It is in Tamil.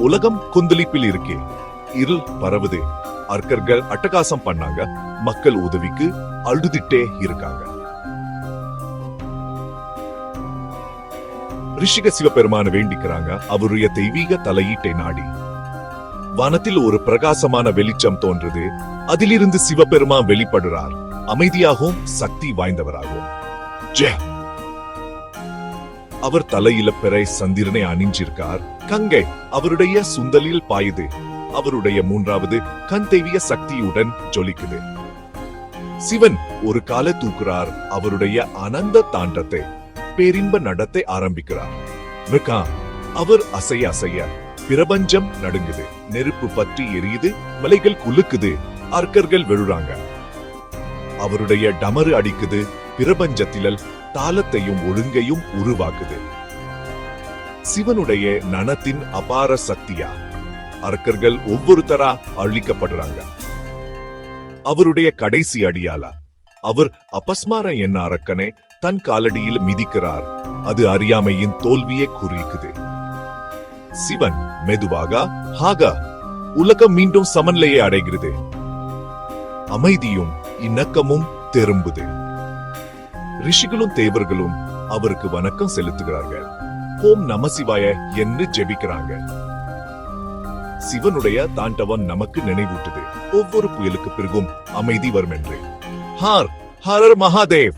உலகம் கொந்தளிப்பில் இருக்கே, இருள் பரவுது, அர்க்கர்கள் அட்டகாசம் பண்ணாங்க, மக்கள் உதவிக்கு அழுதுட்டே இருக்காங்க. ரிஷிக சிவபெருமான வேண்டிக்கிறாங்க அவருடைய தெய்வீக தலையீட்டை நாடி. வானத்தில் ஒரு பிரகாசமான வெளிச்சம் தோன்றுது. அதிலிருந்து சிவபெருமான் வெளிப்படுறார், அமைதியாகவும் சக்தி வாய்ந்தவராகவும். அவர் தலையில பிறை சந்திரனை அணிஞ்சிருக்கார். கங்கை அவருடைய சுந்தலில் பாயுது. அவருடைய மூன்றாவது கண் தெய்வீக சக்தியுடன் ஜொலிக்குது. சிவன் ஒரு கால தூக்குறார். அவருடைய அனந்த தாண்டத்தை பேரின்ப நடத்தை ஆரம்பிக்கிறார். அவர் அசைய அசைய பிரபஞ்சம் நடுங்குது. நெருப்பு பற்றி எரியுது, மலைகள் குலுக்குது, அர்க்கர்கள் விழுறாங்க. அவருடைய டமரு அடிக்குது, பிரபஞ்சத்தில தாளத்தையும் ஒழுங்கையும் உருவாக்குது. சிவனுடைய நனத்தின் அபார சக்தியா அர்க்கர்கள் ஒவ்வொருத்தரா அழிக்கப்படுறாங்க. அவருடைய கடைசி அடியால அவர் அபஸ்மார என்ன அரக்கனை தன் காலடியில் மிதிக்கிறார். அது அறியாமையின் தோல்வியை குறிக்குது. சிவன் மெதுவாக ஹாகா உலகம் மீண்டும் சமநிலையை அடைகிறது. அமைதியும் இணக்கமும் திரும்புது. ரிஷிகளும் தேவர்களும் அவருக்கு வணக்கம் செலுத்துகிறார்கள். ஓம் நம சிவாய என்று ஜெபிக்கிறாங்க. சிவனுடைய தாண்டவம் நமக்கு நினைவூட்டுது, ஒவ்வொரு புயலுக்கு பிறகும் அமைதி வரும் என்று. ஹர் ஹரர் மகாதேவ்.